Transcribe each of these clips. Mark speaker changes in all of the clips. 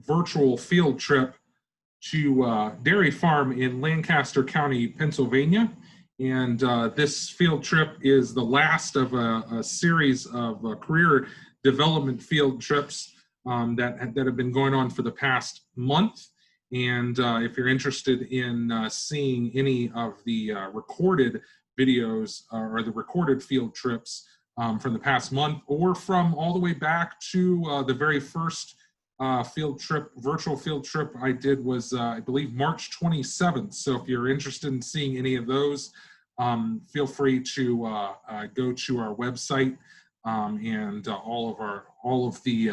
Speaker 1: virtual field trip to dairy farm in Lancaster County, Pennsylvania. And this field trip is the last of a series of career development field trips that have been going on for the past month. And if you're interested in seeing any of the recorded videos or the recorded field trips from the past month, or from all the way back to the very first virtual field trip I did was, I believe, March 27th. So if you're interested in seeing any of those, feel free to go to our website, and all of the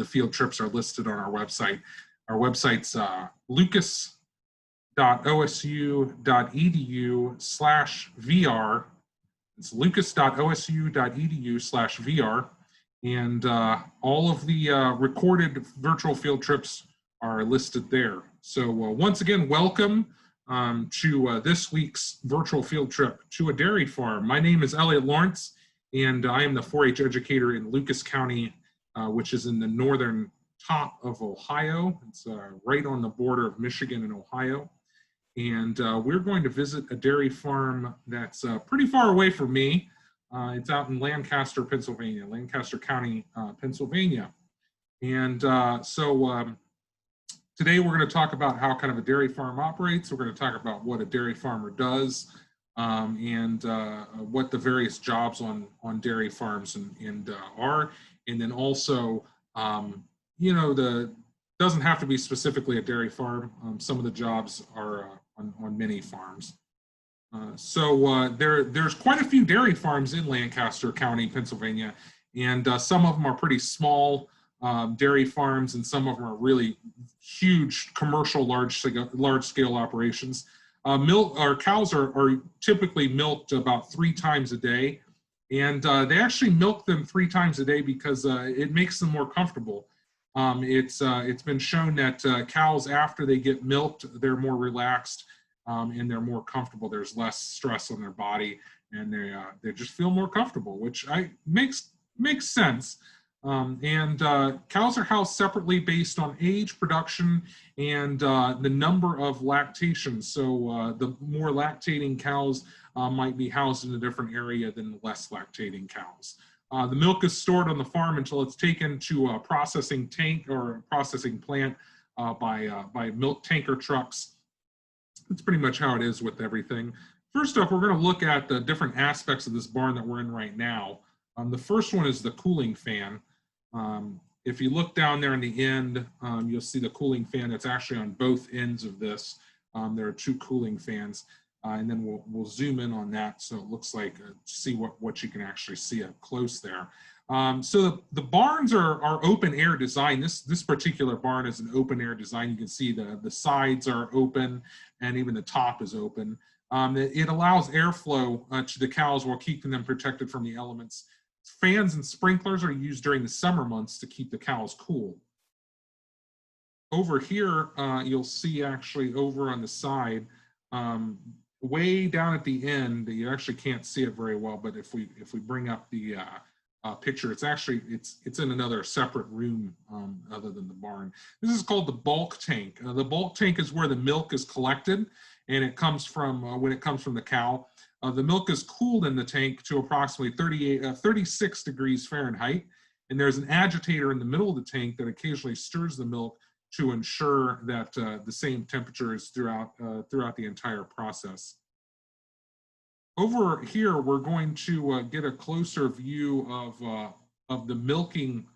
Speaker 1: field trips are listed on our website. Our website's lucas.osu.edu/VR. It's lucas.osu.edu/VR. And all of the recorded virtual field trips are listed there. So once again, welcome to this week's virtual field trip to a dairy farm. My name is Elliot Lawrence, and I am the 4-H educator in Lucas County, which is in the northern top of Ohio. It's right on the border of Michigan and Ohio. And we're going to visit a dairy farm that's pretty far away from me. It's out in Lancaster, Pennsylvania, Lancaster County, Pennsylvania. And today we're going to talk about how kind of a dairy farm operates. We're going to talk about what a dairy farmer does, and what the various jobs on dairy farms are. And then also, doesn't have to be specifically a dairy farm. Some of the jobs are on many farms. There's quite a few dairy farms in Lancaster County, Pennsylvania, and some of them are pretty small dairy farms, and some of them are really huge commercial large-scale operations. Cows are typically milked about 3 times a day, and they actually milk them 3 times a day because it makes them more comfortable. It's been shown that cows, after they get milked, they're more relaxed. And they're more comfortable. There's less stress on their body, and they just feel more comfortable, which makes sense. Cows are housed separately based on age, production, and the number of lactations. So the more lactating cows might be housed in a different area than the less lactating cows. The milk is stored on the farm until it's taken to a processing tank or a processing plant by milk tanker trucks. That's pretty much how it is with everything. First off, we're going to look at the different aspects of this barn that we're in right now. The first one is the cooling fan. If you look down there in the end, you'll see the cooling fan that's actually on both ends of this. There are 2 cooling fans, and then we'll zoom in on that so it looks like, see what you can actually see up close there. So the barns are open air design. This particular barn is an open air design. You can see the sides are open, and even the top is open. It allows airflow to the cows while keeping them protected from the elements. Fans and sprinklers are used during the summer months to keep the cows cool. Over here, you'll see actually over on the side, way down at the end, you actually can't see it very well, but if we bring up the picture, it's in another separate room other than the barn. This is called the bulk tank. The bulk tank is where the milk is collected, and it comes from when it comes from the cow. The milk is cooled in the tank to approximately 36 degrees Fahrenheit, and there's an agitator in the middle of the tank that occasionally stirs the milk to ensure that the same temperature is throughout the entire process. Over here, we're going to get a closer view of the milking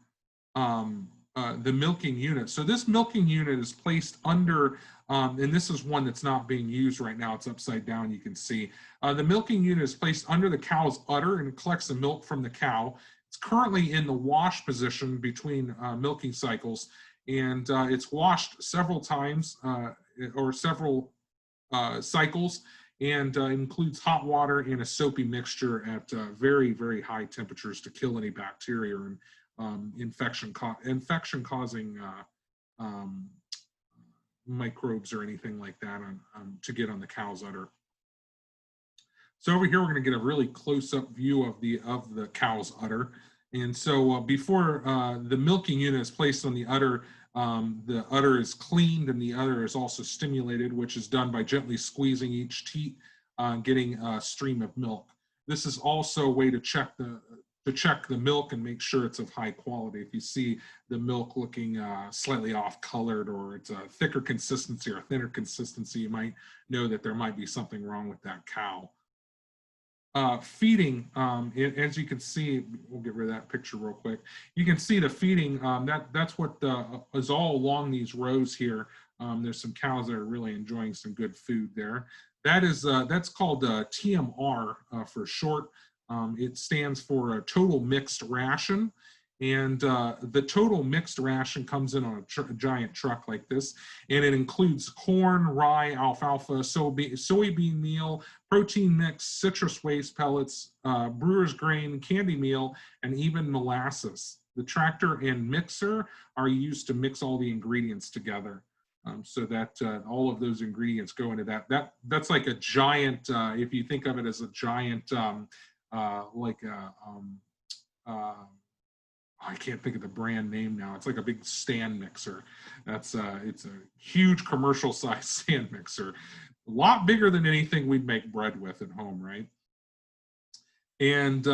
Speaker 1: unit. So this milking unit is placed under, and this is one that's not being used right now. It's upside down, you can see. The milking unit is placed under the cow's udder and collects the milk from the cow. It's currently in the wash position between milking cycles, and it's washed several times or several cycles, and includes hot water and a soapy mixture at very, very high temperatures to kill any bacteria and infection-causing microbes or anything like that to get on the cow's udder. So over here, we're going to get a really close-up view of the cow's udder. And so before the milking unit is placed on the udder is cleaned and the udder is also stimulated, which is done by gently squeezing each teat, getting a stream of milk. This is also a way to check the milk and make sure it's of high quality. If you see the milk looking slightly off colored, or it's a thicker consistency or a thinner consistency, you might know that there might be something wrong with that cow. Feeding, as you can see, we'll get rid of that picture real quick. You can see the feeding, that's what is all along these rows here. There's some cows that are really enjoying some good food there. That's called TMR for short. It stands for a total mixed ration. And the total mixed ration comes in on a giant truck like this, and it includes corn, rye, alfalfa, soybean meal, protein mix, citrus waste pellets, brewer's grain, candy meal, and even molasses. The tractor and mixer are used to mix all the ingredients together, so that all of those ingredients go into that. That's like a giant, if you think of it as a giant, I can't think of the brand name now. It's like a big stand mixer. It's a huge commercial size stand mixer. A lot bigger than anything we'd make bread with at home, right? And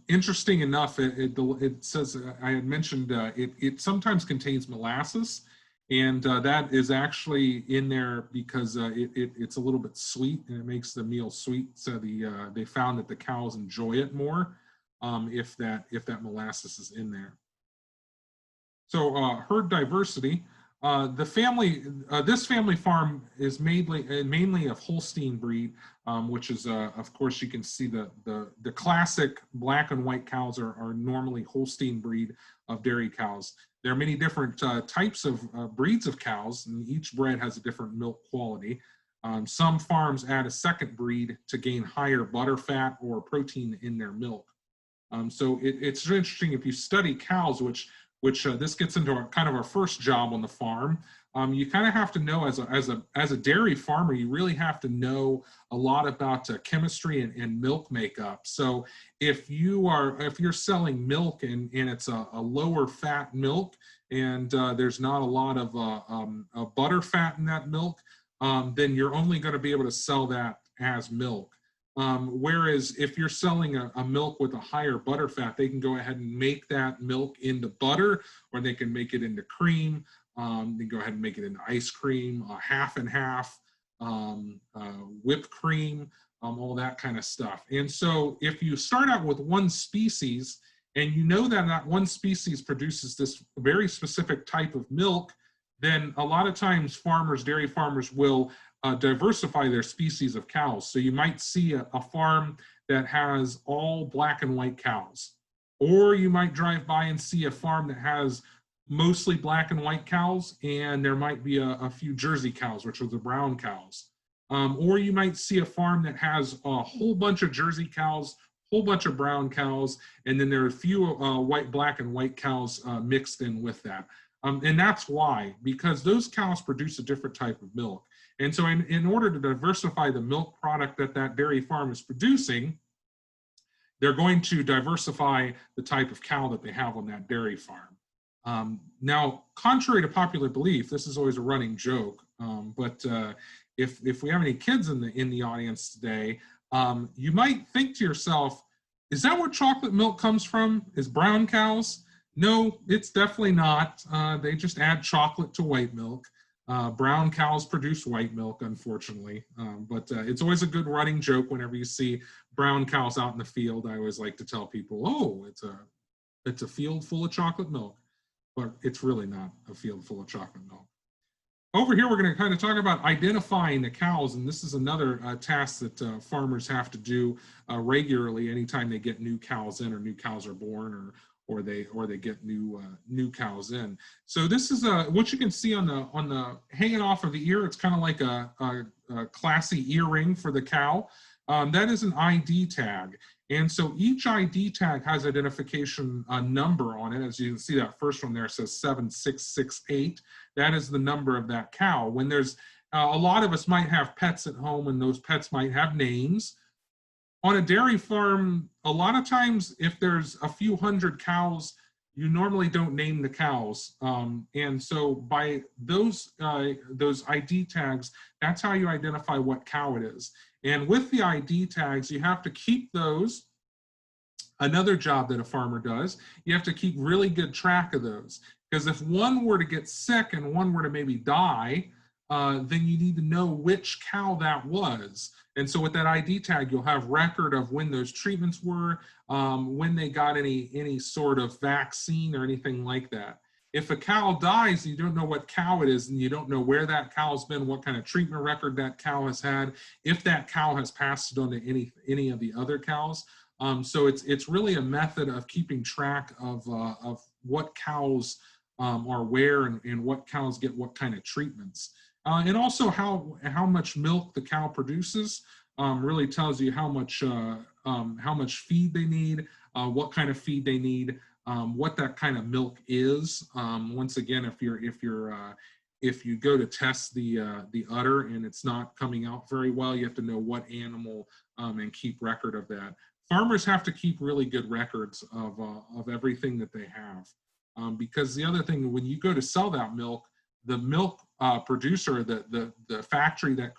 Speaker 1: interesting enough, it says, I had mentioned, it sometimes contains molasses, and that is actually in there because it's a little bit sweet, and it makes the meal sweet. So they found that the cows enjoy it more if that molasses is in there. So herd diversity. This family farm is mainly of Holstein breed, which is, of course, you can see the classic black and white cows are normally Holstein breed of dairy cows. There are many different types of breeds of cows, and each bred has a different milk quality. Some farms add a second breed to gain higher butter fat or protein in their milk. So it's interesting if you study cows, which this gets into kind of our first job on the farm. You kind of have to know as a dairy farmer, you really have to know a lot about chemistry and milk makeup. So if you're selling milk and it's a lower fat milk, and there's not a lot of butter fat in that milk, then you're only going to be able to sell that as milk. Whereas if you're selling a milk with a higher butter fat, they can go ahead and make that milk into butter, or they can make it into cream. They go ahead and make it into ice cream, half and half, whipped cream, all that kind of stuff. And so if you start out with one species, and you know that one species produces this very specific type of milk, then a lot of times dairy farmers will diversify their species of cows. So you might see a farm that has all black and white cows, or you might drive by and see a farm that has mostly black and white cows, and there might be a few Jersey cows, which are the brown cows. Or you might see a farm that has a whole bunch of Jersey cows, whole bunch of brown cows, and then there are a few black and white cows mixed in with that. And that's why, because those cows produce a different type of milk. And so in order to diversify the milk product that dairy farm is producing, they're going to diversify the type of cow that they have on that dairy farm. Now, contrary to popular belief, this is always a running joke, but if we have any kids in the audience today, you might think to yourself, is that where chocolate milk comes from? Is brown cows? No, it's definitely not. They just add chocolate to white milk. Brown cows produce white milk, unfortunately. But it's always a good running joke whenever you see brown cows out in the field. I always like to tell people, oh, it's a field full of chocolate milk. But it's really not a field full of chocolate milk. Over here, we're going to kind of talk about identifying the cows, and this is another task that farmers have to do regularly anytime they get new cows in, or new cows are born, or they get new cows in. So this is what you can see on the hanging off of the ear. It's kind of like a classy earring for the cow. That is an ID tag. And so each ID tag has identification number on it. As you can see, that first one there says 7668. That is the number of that cow. When there's a lot of us might have pets at home, and those pets might have names. On a dairy farm, a lot of times if there's a few hundred cows, you normally don't name the cows. And so by those ID tags, that's how you identify what cow it is. And with the ID tags, you have to keep those. Another job that a farmer does, you have to keep really good track of those. Because if one were to get sick and one were to maybe die, then you need to know which cow that was. And so with that ID tag, you'll have record of when those treatments were, when they got any sort of vaccine or anything like that. If a cow dies, you don't know what cow it is, and you don't know where that cow's been, what kind of treatment record that cow has had, if that cow has passed it on to any of the other cows. So it's really a method of keeping track of what cows are where and what cows get what kind of treatments. And also how much milk the cow produces really tells you how much feed they need, what kind of feed they need, what that kind of milk is. Once again, if you go to test the udder and it's not coming out very well, you have to know what animal and keep record of that. Farmers have to keep really good records of everything that they have, because the other thing, when you go to sell that milk, the milk producer, the factory that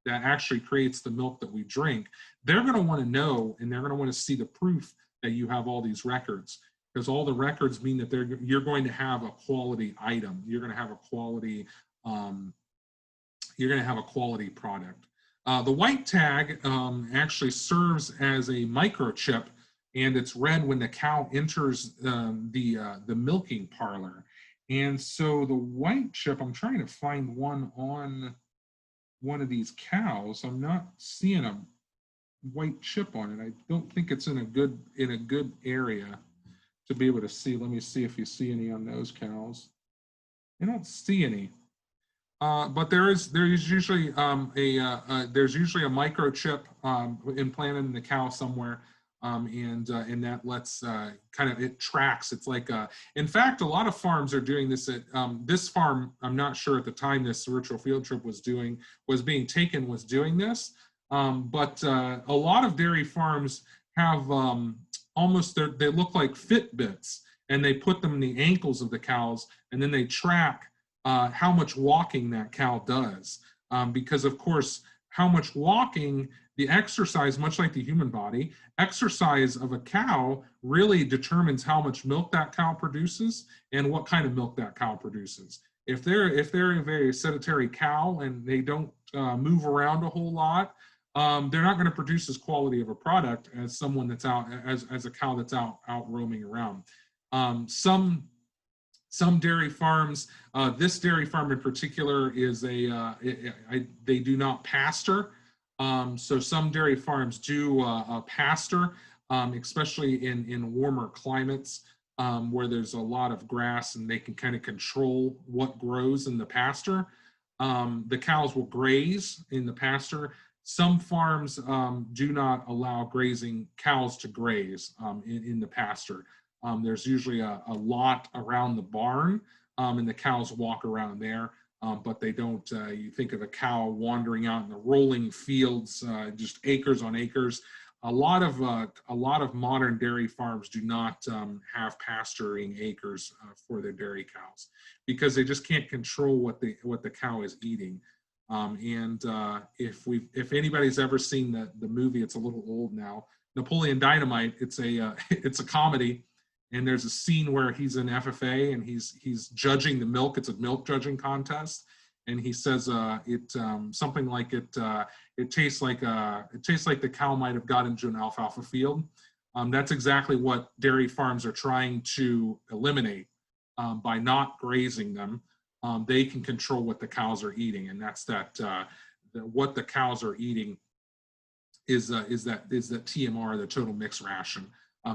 Speaker 1: actually creates the milk that we drink, they're going to want to know, and they're going to want to see the proof that you have all these records, because all the records mean that you're going to have a quality item. You're going to have a quality product. The white tag actually serves as a microchip, and it's read when the cow enters the milking parlor. And so the white chip, I'm trying to find one on one of these cows. I'm not seeing a white chip on it. I don't think it's in a good area to be able to see. Let me see if you see any on those cows. I don't see any. But there's usually there's usually a microchip implanted in the cow somewhere, and that lets it tracks. It's like in fact, a lot of farms are doing this. At this farm, I'm not sure at the time this virtual field trip was doing this, but a lot of dairy farms have they look like Fitbits, and they put them in the ankles of the cows, and then they track how much walking that cow does. Because of course, how much walking, the exercise, much like the human body, exercise of a cow really determines how much milk that cow produces and what kind of milk that cow produces. If they're a very sedentary cow and they don't move around a whole lot, they're not going to produce as quality of a product as someone that's out, as a cow that's out roaming around. Some dairy farms, this dairy farm in particular is they do not pasture. So some dairy farms do pasture, especially in warmer climates where there's a lot of grass and they can kind of control what grows in the pasture. The cows will graze in the pasture. Some farms do not allow grazing cows to graze in the pasture. There's usually a lot around the barn, and the cows walk around there, but they don't. You think of a cow wandering out in the rolling fields, just acres on acres. A lot of modern dairy farms do not have pasturing acres for their dairy cows because they just can't control what the cow is eating. If anybody's ever seen the movie, it's a little old now, Napoleon Dynamite. It's a comedy. And there's a scene where he's in FFA and he's judging the milk. It's a milk judging contest, and he says something like it tastes like the cow might have got into an alfalfa field. That's exactly what dairy farms are trying to eliminate by not grazing them. They can control what the cows are eating, and that's what the cows are eating is that TMR, the total mixed ration.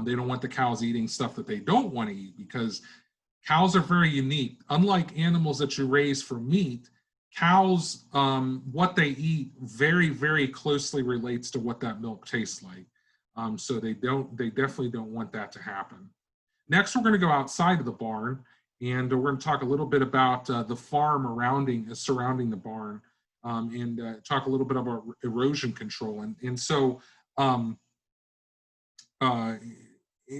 Speaker 1: They don't want the cows eating stuff that they don't want to eat because cows are very unique. Unlike animals that you raise for meat, cows, what they eat very, very closely relates to what that milk tastes like. So they definitely don't want that to happen. Next, we're going to go outside of the barn, and we're going to talk a little bit about the farm surrounding the barn, and talk a little bit about erosion control. And so Um,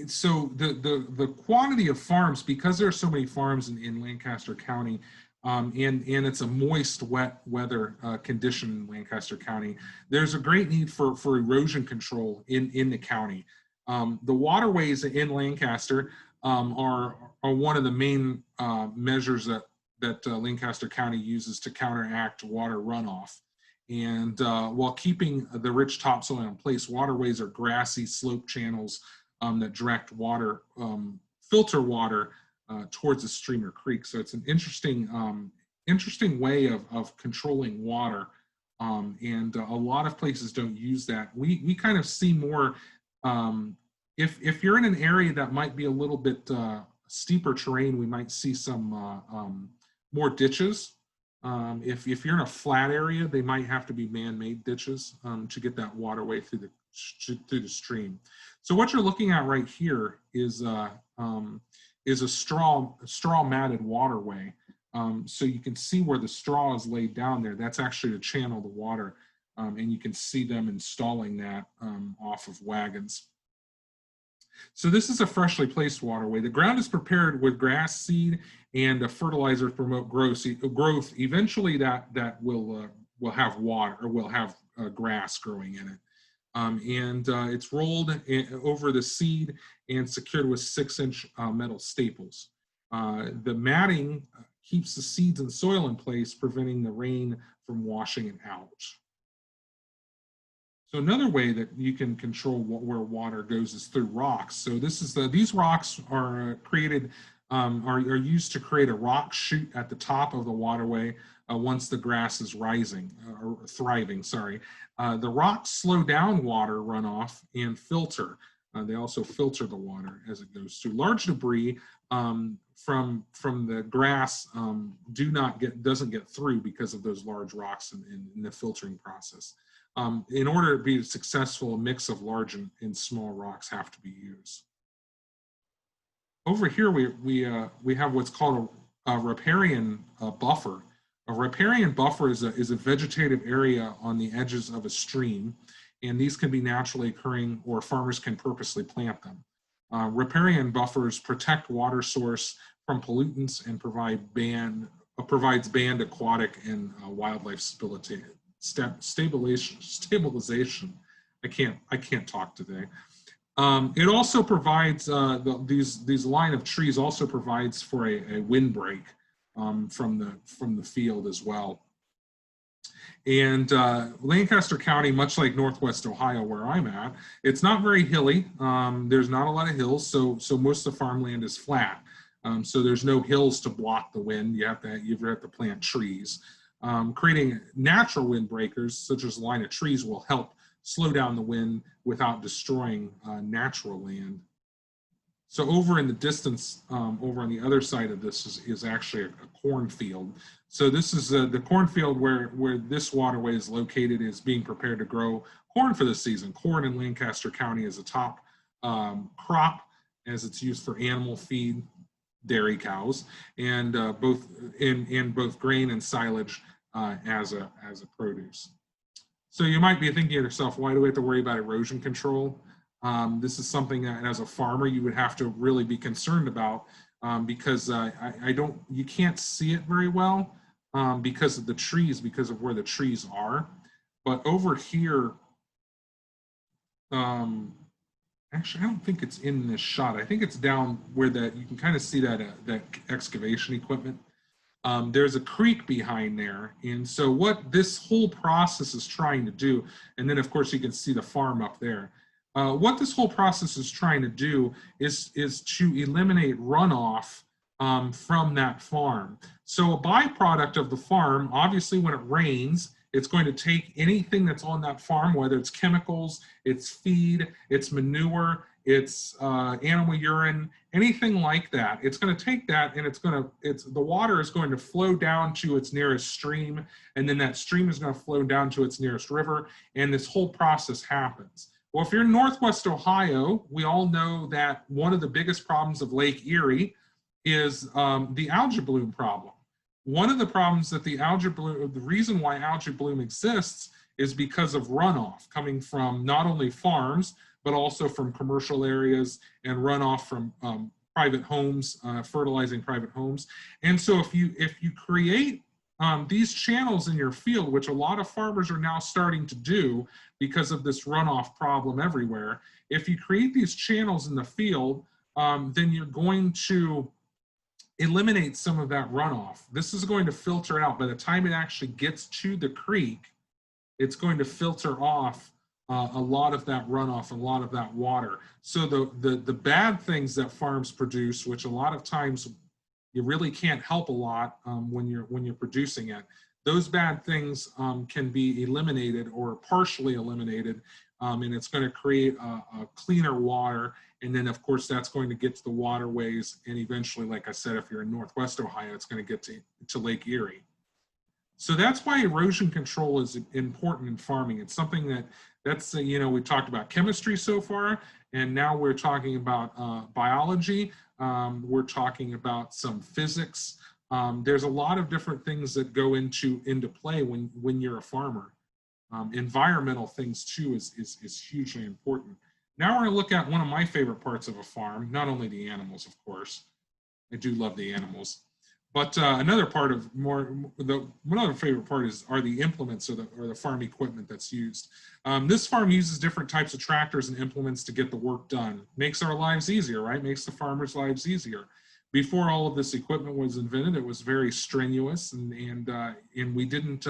Speaker 1: so the quantity of farms, because there are so many farms in Lancaster County, and it's a moist, wet weather condition in Lancaster County, there's a great need for erosion control in the county. The waterways in Lancaster are one of the main measures that Lancaster County uses to counteract water runoff. And while keeping the rich topsoil in place, waterways are grassy slope channels that direct water, filter water towards a stream or creek. So it's an interesting, interesting way of controlling water. And a lot of places don't use that. We kind of see more, if you're in an area that might be a little bit steeper terrain, we might see some more ditches. If you're in a flat area, they might have to be man-made ditches to get that waterway through the stream. So what you're looking at right here is a straw matted waterway. So you can see where the straw is laid down there. That's actually to channel the water, and you can see them installing that off of wagons. So this is a freshly placed waterway. The ground is prepared with grass seed and a fertilizer to promote growth. Eventually, that will have water, or will have grass growing in it. It's rolled over the seed and secured with 6-inch metal staples. The matting keeps the seeds and soil in place, preventing the rain from washing it out. So another way that you can control where water goes is through rocks. So these rocks are created, are used to create a rock chute at the top of the waterway once the grass is rising, or thriving, sorry. The rocks slow down water runoff and filter. They also filter the water as it goes through. Large debris from the grass doesn't get through because of those large rocks in the filtering process. In order to be successful, a mix of large and small rocks have to be used. Over here, we have what's called a riparian buffer. A riparian buffer is a vegetative area on the edges of a stream, and these can be naturally occurring, or farmers can purposely plant them. Riparian buffers protect water source from pollutants and provides banned aquatic and wildlife stabilization. I can't talk today. It also provides these line of trees also provides for a windbreak from the field as well. And Lancaster County, much like Northwest Ohio, where I'm at, it's not very hilly. There's not a lot of hills, so most of the farmland is flat. So there's no hills to block the wind. You have to plant trees. Creating natural windbreakers, such as a line of trees, will help slow down the wind without destroying natural land. So over in the distance, over on the other side of this is actually a cornfield. So this is the cornfield where this waterway is located, is being prepared to grow corn for the season. Corn in Lancaster County is a top crop, as it's used for animal feed, dairy cows, and both grain and silage as a produce. So you might be thinking to yourself, why do we have to worry about erosion control? This is something that, as a farmer, you would have to really be concerned about because you can't see it very well because of the trees, because of where the trees are. But over here, actually, I don't think it's in this shot. I think it's down where you can kind of see that excavation equipment. There's a creek behind there. And so what this whole process is trying to do, and then of course you can see the farm up there. What this whole process is trying to do is to eliminate runoff from that farm. So a byproduct of the farm, obviously when it rains, it's going to take anything that's on that farm, whether it's chemicals, it's feed, it's manure, it's animal urine, anything like that. It's going to take that, and the water is going to flow down to its nearest stream, and then that stream is going to flow down to its nearest river, and this whole process happens. Well, if you're in Northwest Ohio, we all know that one of the biggest problems of Lake Erie is the algae bloom problem. One of the problems that the reason why algae bloom exists is because of runoff coming from not only farms, but also from commercial areas and runoff from private homes, fertilizing private homes. And so if you create these channels in your field, which a lot of farmers are now starting to do because of this runoff problem everywhere, if you create these channels in the field, then you're going to eliminate some of that runoff. This is going to filter out. By the time it actually gets to the creek, it's going to filter off a lot of that runoff, a lot of that water. So the bad things that farms produce, which a lot of times you really can't help a lot when you're producing it, those bad things can be eliminated or partially eliminated, and it's going to create a cleaner water. And then, of course, that's going to get to the waterways, and eventually, like I said, if you're in Northwest Ohio, it's going to get to Lake Erie. So that's why erosion control is important in farming. It's something that's we talked about chemistry so far, and now we're talking about biology. We're talking about some physics. There's a lot of different things that go into play when you're a farmer. Environmental things too is hugely important. Now we're going to look at one of my favorite parts of a farm, not only the animals, of course. I do love the animals. But another part of another favorite part are the implements or the farm equipment that's used. This farm uses different types of tractors and implements to get the work done. Makes our lives easier, right? Makes the farmers' lives easier. Before all of this equipment was invented, it was very strenuous, and we didn't.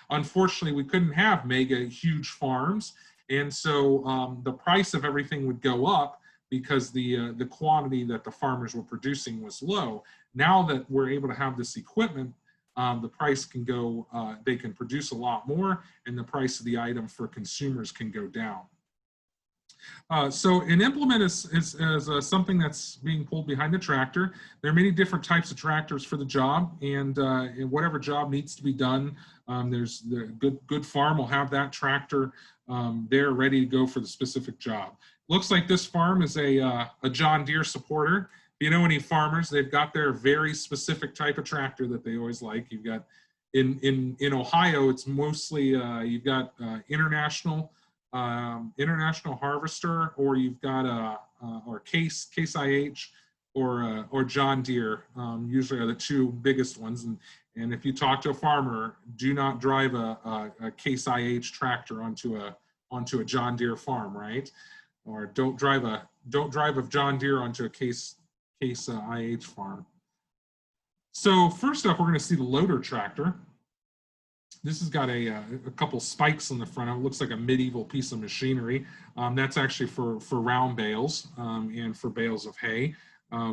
Speaker 1: Unfortunately, we couldn't have mega huge farms, and so the price of everything would go up because the quantity that the farmers were producing was low. Now that we're able to have this equipment, the price can go, they can produce a lot more, and the price of the item for consumers can go down. So an implement is something that's being pulled behind the tractor. There are many different types of tractors for the job, and whatever job needs to be done, there's the good farm will have that tractor there ready to go for the specific job. Looks like this farm is a John Deere supporter. If you know any farmers, they've got their very specific type of tractor that they always like. You've got in Ohio, it's mostly you've got International Harvester, or you've got or Case IH, or John Deere. Usually are the two biggest ones. And if you talk to a farmer, do not drive a Case IH tractor onto a John Deere farm, right? Or don't drive a John Deere onto a Case IH farm. So first up, we're going to see the loader tractor. This has got a couple spikes on the front. It looks like a medieval piece of machinery. That's actually for round bales and for bales of hay,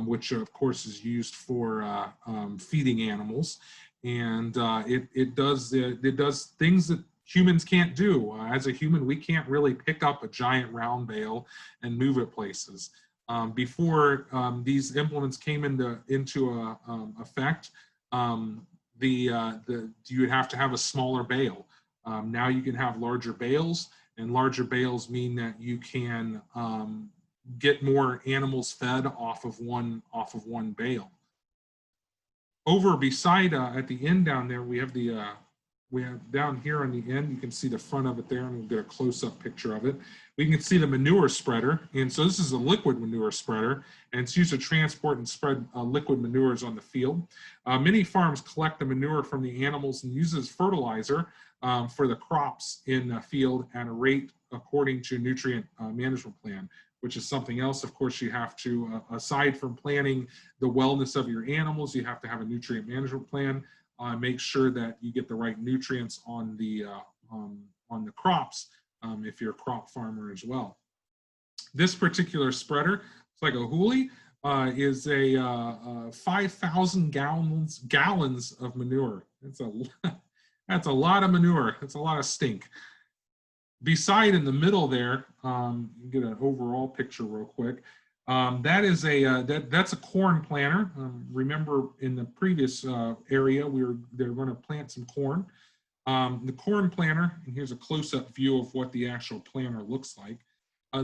Speaker 1: which of course is used for feeding animals. And it does things that humans can't do. As a human, we can't really pick up a giant round bale and move it places. Before these implements came into effect, you would have to have a smaller bale. Now you can have larger bales, and larger bales mean that you can get more animals fed off of one bale. Over beside at the end down there, we have down here on the end, you can see the front of it there, and we'll get a close-up picture of it. We can see the manure spreader, and so this is a liquid manure spreader, and it's used to transport and spread liquid manures on the field. Many farms collect the manure from the animals and use it as fertilizer for the crops in the field at a rate according to nutrient management plan, which is something else. Of course, you have to, aside from planning the wellness of your animals, you have to have a nutrient management plan. Make sure that you get the right nutrients on the crops if you're a crop farmer as well. This particular spreader, it's like a Hooley, is a 5,000 gallons of manure. That's a lot of manure. That's a lot of stink. Beside in the middle there, you get an overall picture real quick. That's a corn planter. Remember in the previous area, they were going to plant some corn. The corn planter, and here's a close-up view of what the actual planter looks like.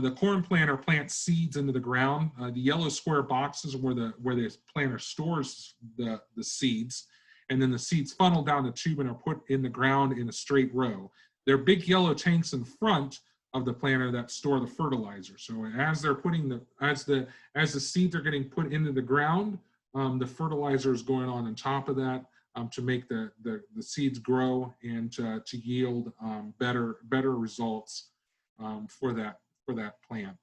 Speaker 1: The corn planter plants seeds into the ground. The yellow square boxes are where the planter stores the seeds, and then the seeds funnel down the tube and are put in the ground in a straight row. They're big yellow tanks in front of the planter that store the fertilizer. So as they're putting as the seeds are getting put into the ground, the fertilizer is going on top of that to make the seeds grow and to yield better results for that plant.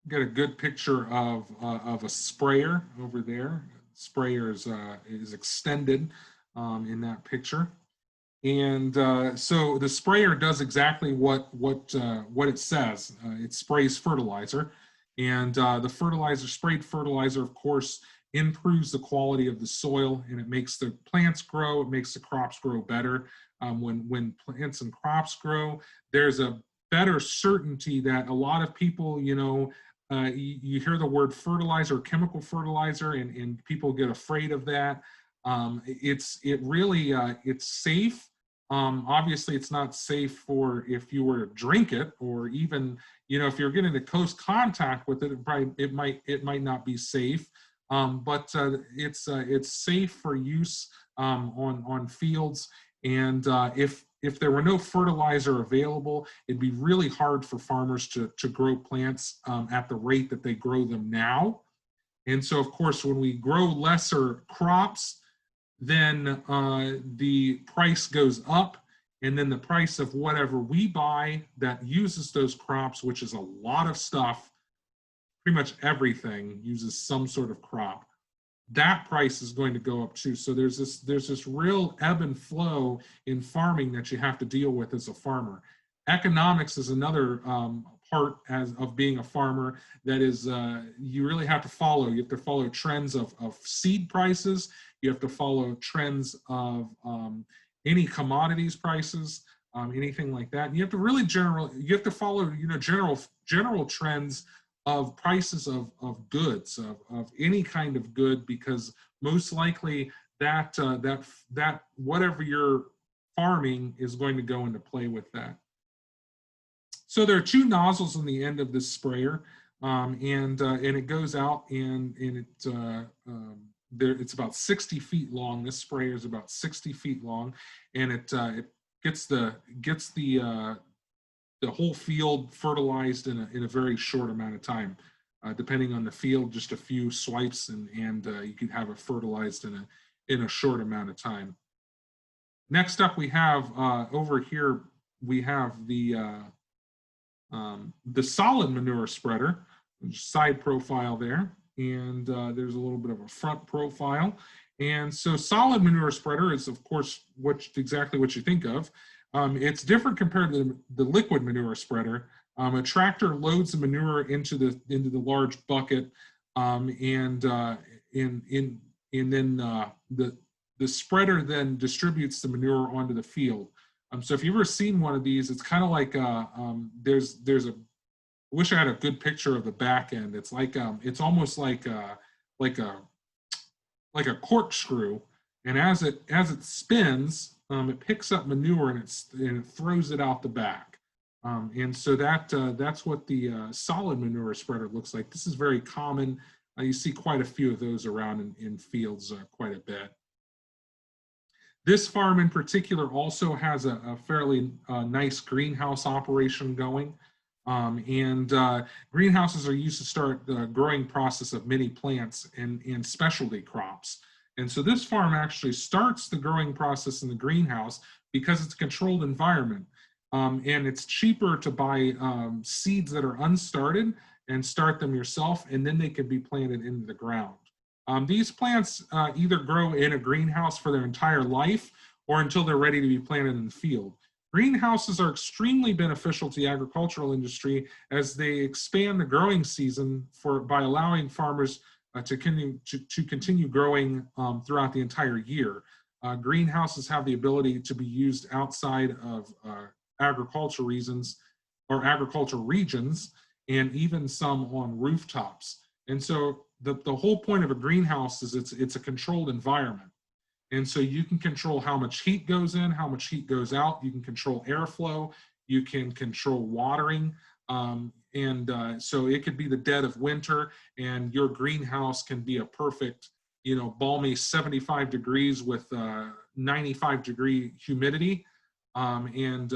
Speaker 1: Get a good picture of a sprayer over there. Sprayer is extended in that picture. And so the sprayer does exactly what it says. It sprays fertilizer, and the sprayed fertilizer, of course, improves the quality of the soil, and it makes the plants grow. It makes the crops grow better. When plants and crops grow, there's a better certainty that a lot of people, you hear the word fertilizer, chemical fertilizer, and people get afraid of that. It's safe. Obviously, it's not safe for if you were to drink it, or even if you're getting into close contact with it. It might not be safe, but it's safe for use on fields. And if there were no fertilizer available, it'd be really hard for farmers to grow plants at the rate that they grow them now. And so, of course, when we grow lesser crops, then the price goes up, and then the price of whatever we buy that uses those crops, which is a lot of stuff, pretty much everything uses some sort of crop, that price is going to go up too. So there's this real ebb and flow in farming that you have to deal with as a farmer. Economics is another part of being a farmer that is you really have to follow. You have to follow trends of seed prices. You have to follow trends of any commodities prices, anything like that. And you have to really you have to follow general trends of prices of goods, of any kind of good, because most likely that whatever you're farming is going to go into play with that. So there are two nozzles on the end of this sprayer, and it goes out, and it's about 60 feet long. This sprayer is about 60 feet long, and it gets the whole field fertilized in a very short amount of time. Depending on the field, just a few swipes, and you can have it fertilized in a short amount of time. Next up, we have over here, we have the solid manure spreader, side profile there, and there's a little bit of a front profile. And so solid manure spreader is, of course, exactly what you think of. It's different compared to the liquid manure spreader. A tractor loads the manure into the large bucket, and then the spreader then distributes the manure onto the field. So if you've ever seen one of these, it's kind of like I wish I had a good picture of the back end. It's like it's almost like a corkscrew, and as it spins, it picks up manure and it throws it out the back. And so that's what the solid manure spreader looks like. This is very common. You see quite a few of those around in fields quite a bit. This farm in particular also has a fairly nice greenhouse operation going. Greenhouses are used to start the growing process of many plants and specialty crops. And so this farm actually starts the growing process in the greenhouse because it's a controlled environment. And it's cheaper to buy seeds that are unstarted and start them yourself, and then they can be planted into the ground. These plants either grow in a greenhouse for their entire life or until they're ready to be planted in the field. Greenhouses are extremely beneficial to the agricultural industry as they expand the growing season by allowing farmers to continue growing throughout the entire year. Greenhouses have the ability to be used outside of agricultural regions, and even some on rooftops. And so the whole point of a greenhouse is it's a controlled environment. And so you can control how much heat goes in, how much heat goes out. You can control airflow. You can control watering. So it could be the dead of winter, and your greenhouse can be a perfect, balmy 75 degrees with 95-degree humidity, and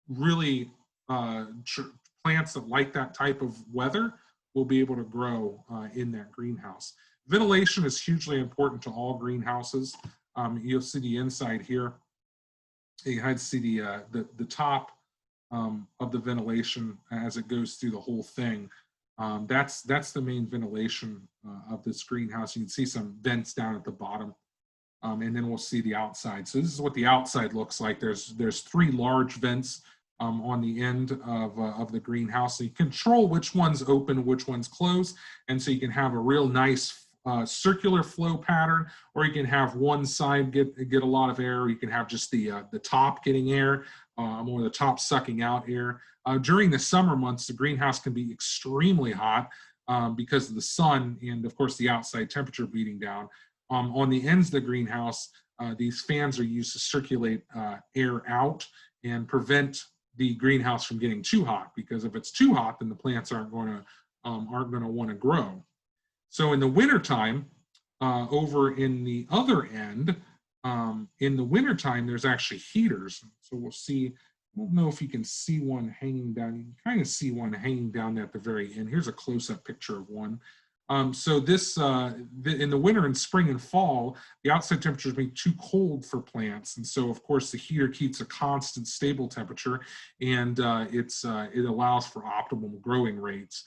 Speaker 1: really plants that like that type of weather will be able to grow in that greenhouse. Ventilation is hugely important to all greenhouses. You'll see the inside here. You can see the top of the ventilation as it goes through the whole thing. That's the main ventilation of this greenhouse. You can see some vents down at the bottom, and then we'll see the outside. So this is what the outside looks like. There's 3 large vents on the end of the greenhouse. So you control which ones open, which ones close, and so you can have a real nice circular flow pattern, or you can have one side get a lot of air, or you can have just the top getting air, or the top sucking out air. During the summer months, the greenhouse can be extremely hot because of the sun and, of course, the outside temperature beating down. On the ends of the greenhouse, these fans are used to circulate air out and prevent the greenhouse from getting too hot, because if it's too hot, then the plants aren't going to want to grow. So in the wintertime, over in the other end, in the wintertime, there's actually heaters. So we'll see, I don't know if you can see one hanging down. You can kind of see one hanging down at the very end. Here's a close-up picture of one. So this, in the winter and spring and fall, the outside temperatures be too cold for plants. And so, of course, the heater keeps a constant, stable temperature, and it allows for optimal growing rates.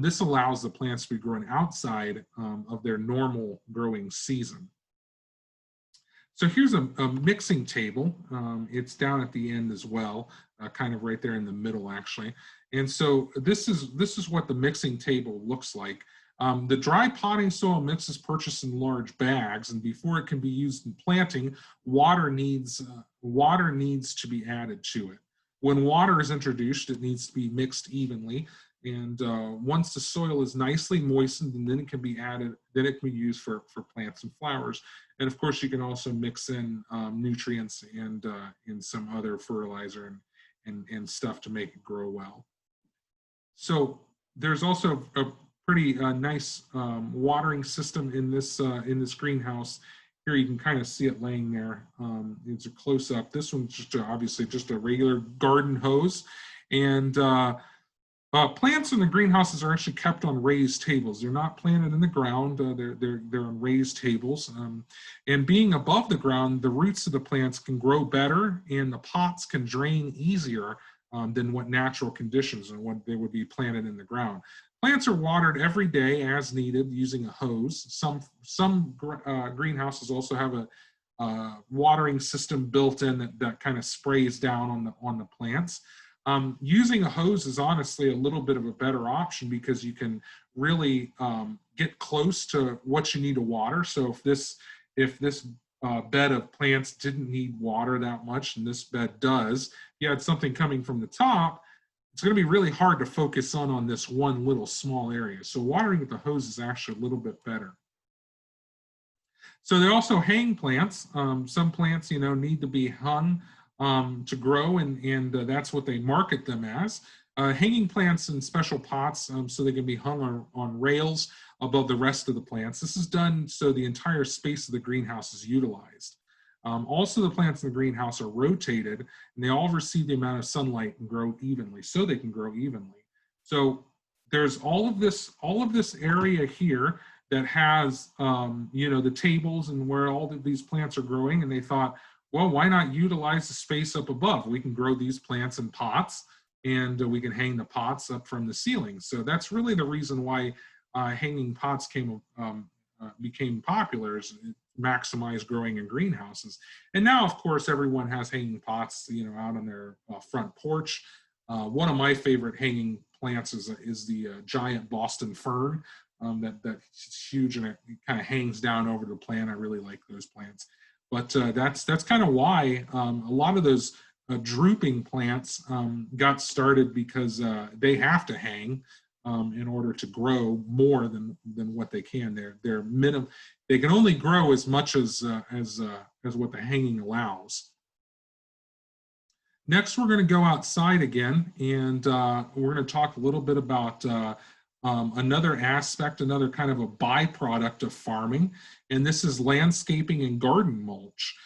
Speaker 1: This allows the plants to be growing outside of their normal growing season. So here's a mixing table. It's down at the end as well, kind of right there in the middle, actually. And so this is what the mixing table looks like. The dry potting soil mix is purchased in large bags, and before it can be used in planting, water needs to be added to it. When water is introduced, it needs to be mixed evenly. And once the soil is nicely moistened, and then it can be added, then it can be used for plants and flowers. And of course, you can also mix in nutrients and some other fertilizer and stuff to make it grow well. So there's also a pretty nice watering system in this greenhouse. Here you can kind of see it laying there. It's a close up. This one's just obviously just a regular garden hose, and plants in the greenhouses are actually kept on raised tables. They're not planted in the ground. They're on raised tables. And being above the ground, the roots of the plants can grow better, and the pots can drain easier than what natural conditions and what they would be planted in the ground. Plants are watered every day as needed using a hose. Some greenhouses also have a watering system built in that kind of sprays down on the plants. Using a hose is honestly a little bit of a better option because you can really get close to what you need to water. So if this bed of plants didn't need water that much, and this bed does, you had something coming from the top, it's going to be really hard to focus on this one little small area. So watering with the hose is actually a little bit better. So they also hang plants. Some plants, need to be hung to grow, and that's what they market them as. Hanging plants in special pots so they can be hung on rails above the rest of the plants. This is done so the entire space of the greenhouse is utilized. Also, the plants in the greenhouse are rotated, and they all receive the amount of sunlight and grow evenly, so they can grow evenly. So there's all of this area here that has, the tables and where all of these plants are growing, and they thought, well, why not utilize the space up above? We can grow these plants in pots, and we can hang the pots up from the ceiling. So that's really the reason why hanging pots became popular, is maximize growing in greenhouses. And now, of course, everyone has hanging pots, out on their front porch. One of my favorite hanging plants is the giant Boston fern. That's huge, and it kind of hangs down over the plant. I really like those plants. But that's kind of why a lot of those drooping plants got started, because they have to hang in order to grow more than what they can. They can only grow as much as what the hanging allows. Next, we're going to go outside again, and we're going to talk a little bit about another aspect, another kind of a byproduct of farming, and this is landscaping and garden mulch.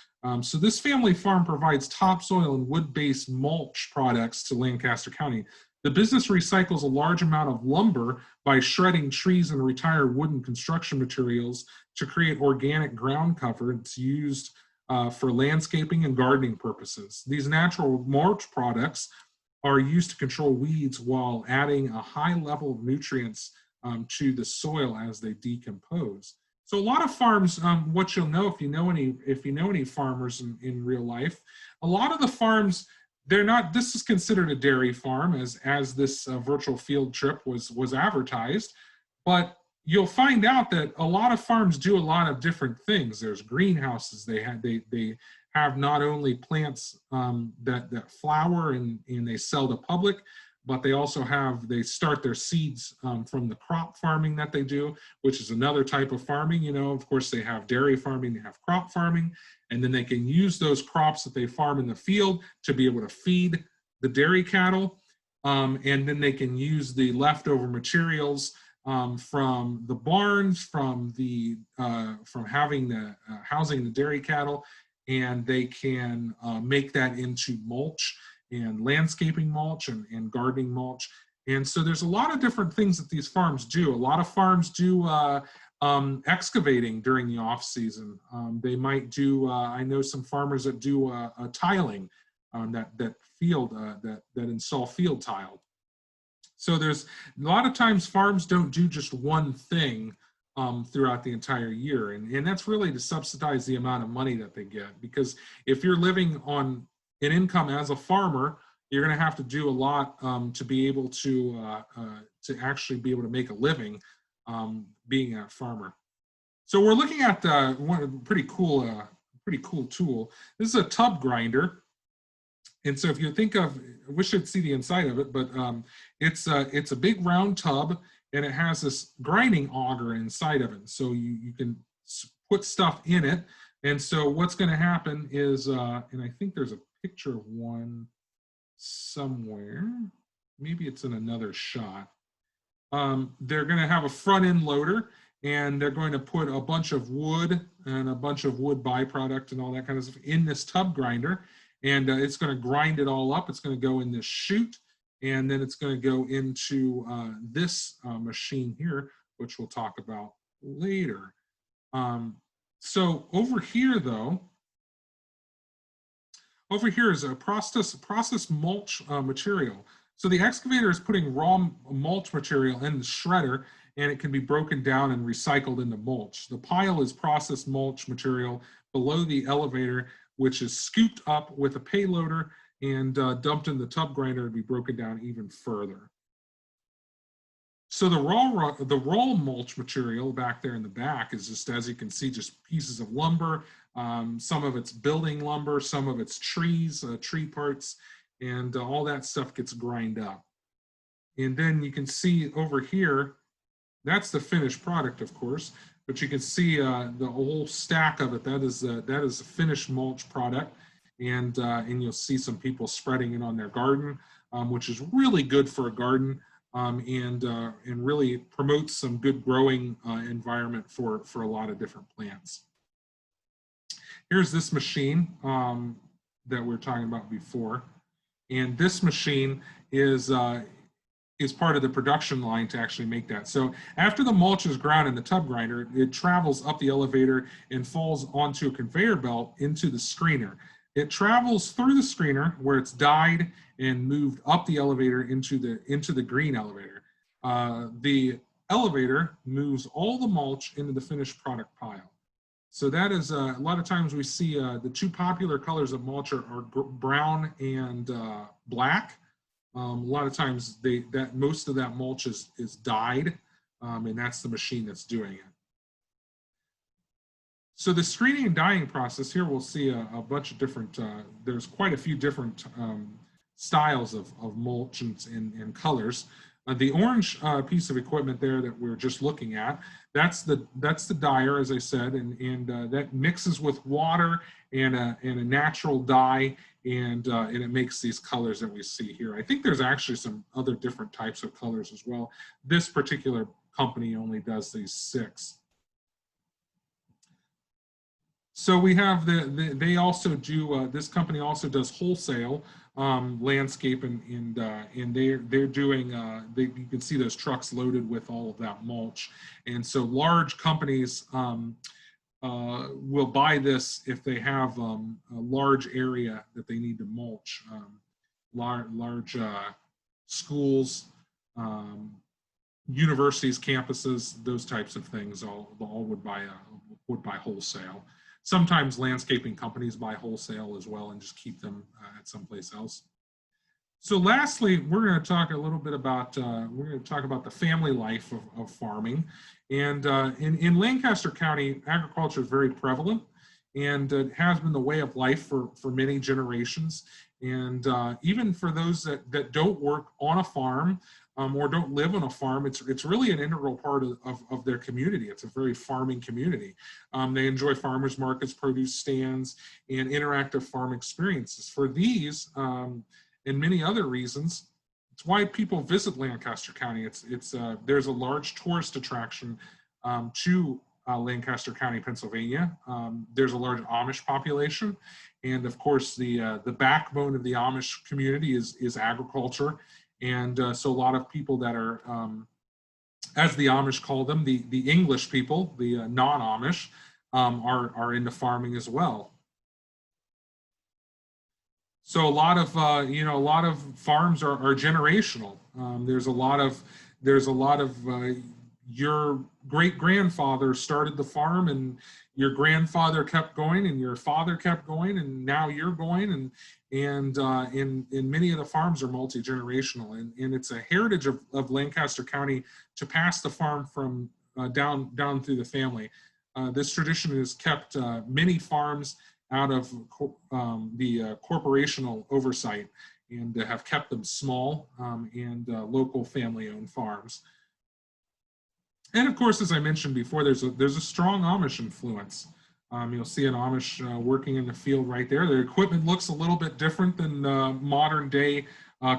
Speaker 1: So this family farm provides topsoil and wood-based mulch products to Lancaster County. The business recycles a large amount of lumber by shredding trees and retired wooden construction materials to create organic ground cover. It's used for landscaping and gardening purposes. These natural mulch products are used to control weeds while adding a high level of nutrients to the soil as they decompose. So a lot of farms, what you'll know if you know any farmers in real life, a lot of the farms, they're not. This is considered a dairy farm, as this virtual field trip was advertised, but you'll find out that a lot of farms do a lot of different things. There's greenhouses. They have not only plants that flower and they sell to public, but they start their seeds from the crop farming that they do, which is another type of farming. You know, of course, they have dairy farming, they have crop farming, and then they can use those crops that they farm in the field to be able to feed the dairy cattle, and then they can use the leftover materials from the barns, from having the housing the dairy cattle, and they can make that into mulch and landscaping mulch and gardening mulch. And so there's a lot of different things that these farms do. A lot of farms do excavating during the off season. They might do, I know some farmers that do a tiling, that install field tile. So there's a lot of times farms don't do just one thing throughout the entire year. And that's really to subsidize the amount of money that they get. Because if you're living on an income as a farmer, you're going to have to do a lot to be able to actually be able to make a living being a farmer. So we're looking at one pretty cool tool. This is a tub grinder. And so if you think of, I wish I'd see the inside of it, but it's a big round tub, and it has this grinding auger inside of it. So you can put stuff in it. And so what's going to happen is, and I think there's a picture of one somewhere. Maybe it's in another shot. They're going to have a front end loader, and they're going to put a bunch of wood and a bunch of wood byproduct and all that kind of stuff in this tub grinder. And it's going to grind it all up. It's going to go in this chute, and then it's going to go into this machine here, which we'll talk about later. So over here, though, over here is a process mulch material. So the excavator is putting raw mulch material in the shredder, and it can be broken down and recycled into mulch. The pile is processed mulch material below the elevator, which is scooped up with a payloader and dumped in the tub grinder to be broken down even further. So the raw mulch material back there in the back is just, as you can see, just pieces of lumber. Some of it's building lumber, some of it's trees, tree parts, and all that stuff gets ground up. And then you can see over here, that's the finished product, of course, but you can see the whole stack of it. That is a finished mulch product, and you'll see some people spreading it on their garden, which is really good for a garden, and really promotes some good growing environment for a lot of different plants. Here's this machine that we were talking about before, and this machine is part of the production line to actually make that. So after the mulch is ground in the tub grinder, it travels up the elevator and falls onto a conveyor belt into the screener. It travels through the screener where it's dyed and moved up the elevator into the green elevator. The elevator moves all the mulch into the finished product pile. So that is a lot of times we see the two popular colors of mulch are brown and black. A lot of times most of that mulch is dyed, and that's the machine that's doing it. So the screening and dyeing process here, we'll see a bunch of different, there's quite a few different styles of mulch and colors. The orange piece of equipment there that we're just looking at, that's the dyer, as I said, and that mixes with water and a natural dye, and it makes these colors that we see here. I think there's actually some other different types of colors as well. This particular company only does these 6. So we have they also do, this company also does wholesale landscape, and they're doing, you can see those trucks loaded with all of that mulch. And so large companies will buy this if they have a large area that they need to mulch, large schools, universities, campuses, those types of things, all would buy wholesale. Sometimes landscaping companies buy wholesale as well and just keep them at someplace else. So lastly, we're going to talk a little bit about, the family life of farming. And in Lancaster County, agriculture is very prevalent, and it has been the way of life for many generations. And even for those that don't work on a farm, or don't live on a farm, it's really an integral part of their community. It's a very farming community. They enjoy farmers markets, produce stands, and interactive farm experiences. For these and many other reasons, it's why people visit Lancaster County. There's a large tourist attraction to Lancaster County, Pennsylvania. There's a large Amish population, and of course the backbone of the Amish community is agriculture. And so a lot of people that are, as the Amish call them, the English people, the non-Amish, are into farming as well. So a lot of farms are generational. There's a lot of your great-grandfather started the farm, and your grandfather kept going, and your father kept going, and now you're going, and many of the farms are multi-generational, and it's a heritage of Lancaster County to pass the farm from down through the family. This tradition has kept many farms out of the corporational oversight, and have kept them small and local family-owned farms. And of course, as I mentioned before, there's a strong Amish influence. You'll see an Amish working in the field right there. Their equipment looks a little bit different than modern day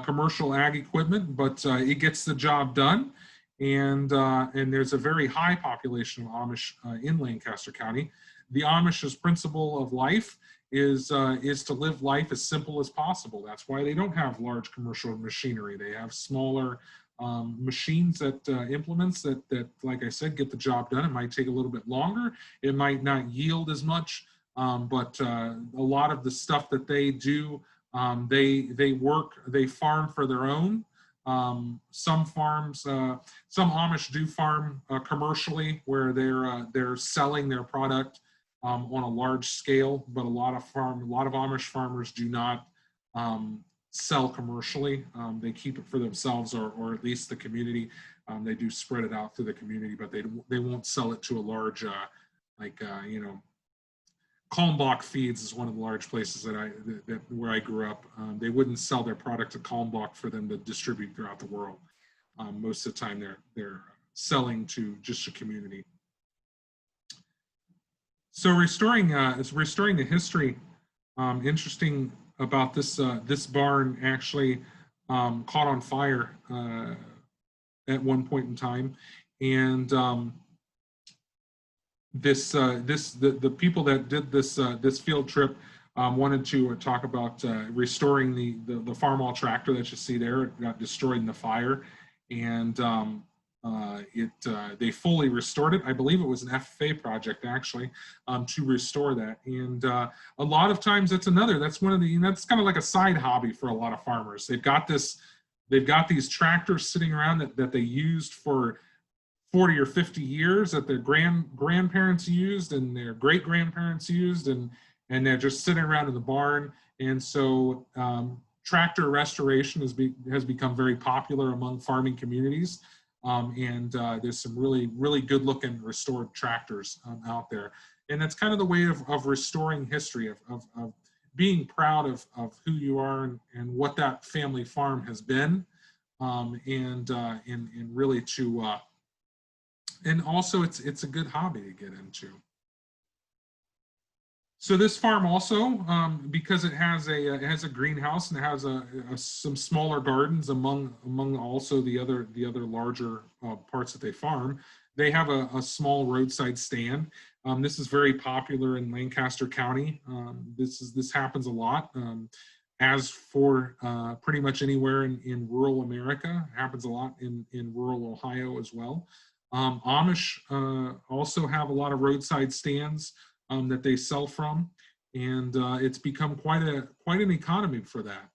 Speaker 1: commercial ag equipment, but it gets the job done. And there's a very high population of Amish in Lancaster County. The Amish's principle of life is to live life as simple as possible. That's why they don't have large commercial machinery. They have smaller machines, implements that, like I said, get the job done. It might take a little bit longer. It might not yield as much, but a lot of the stuff that they do, they farm for their own. Some Amish do farm commercially, where they're selling their product on a large scale, but a lot of Amish farmers do not sell commercially. They keep it for themselves, or at least the community. They do spread it out through the community, but they won't sell it to a large, Kalmbach Feeds is one of the large places where I grew up. They wouldn't sell their product to Kalmbach for them to distribute throughout the world. Most of the time, they're selling to just a community. So restoring the history. Interesting about this barn actually caught on fire at one point in time, and the people that did this field trip wanted to talk about restoring the Farmall tractor that you see there. It got destroyed in the fire, and they fully restored it. I believe it was an FFA project actually to restore that. And a lot of times that's one of that's kind of like a side hobby for a lot of farmers. They've got these tractors sitting around that they used for 40 or 50 years, that their grandparents used and their great grandparents used, and they're just sitting around in the barn. And so tractor restoration has become very popular among farming communities. And there's some really, really good looking restored tractors out there. And that's kind of the way of restoring history, of being proud of who you are and what that family farm has been. and really to, and also it's a good hobby to get into. So this farm also, because it has a greenhouse and it has some smaller gardens among also the other larger parts that they farm, they have a small roadside stand. This is very popular in Lancaster County. This happens a lot. As for pretty much anywhere in rural America, it happens a lot in rural Ohio as well. Amish also have a lot of roadside stands that they sell from, and it's become quite an economy for that.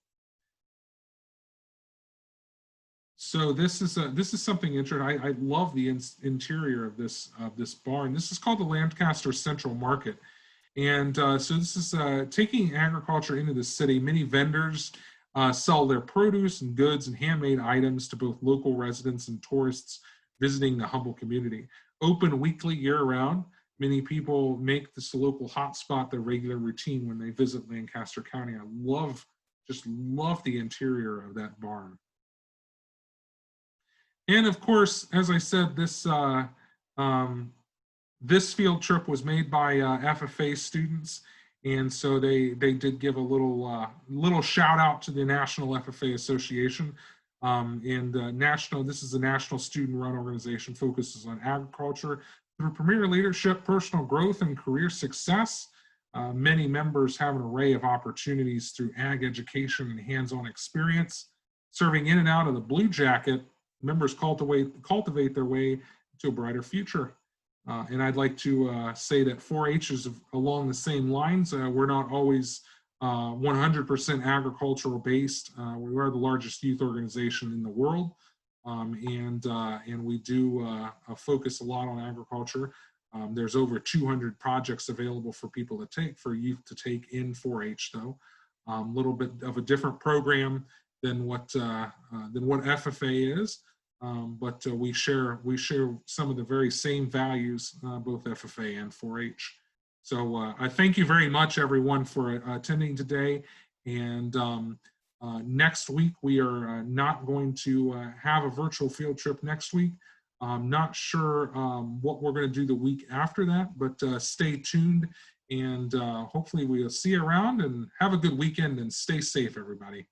Speaker 1: So this is something interesting. I love the interior of this barn. This is called the Lancaster Central Market, and so this is taking agriculture into the city. Many vendors sell their produce and goods and handmade items to both local residents and tourists visiting the humble community. Open weekly year-round. Many people make this a local hotspot their regular routine when they visit Lancaster County. I just love the interior of that barn. And of course, as I said, this field trip was made by FFA students, and so they did give a little shout out to the National FFA Association. This is a national student-run organization, focuses on agriculture through premier leadership, personal growth, and career success. Many members have an array of opportunities through ag education and hands-on experience. Serving in and out of the Blue Jacket, members cultivate their way to a brighter future. And I'd like to say that 4-H is along the same lines. We're not always 100% agricultural based. We are the largest youth organization in the world, and we do focus a lot on agriculture. There's over 200 projects available for youth to take in 4-H, though. A little bit of a different program than what FFA is. But we share some of the very same values, both FFA and 4-H. So I thank you very much, everyone, for attending today. And next week, we are not going to have a virtual field trip next week. I'm not sure what we're going to do the week after that, but stay tuned. And hopefully we'll see you around, and have a good weekend and stay safe, everybody.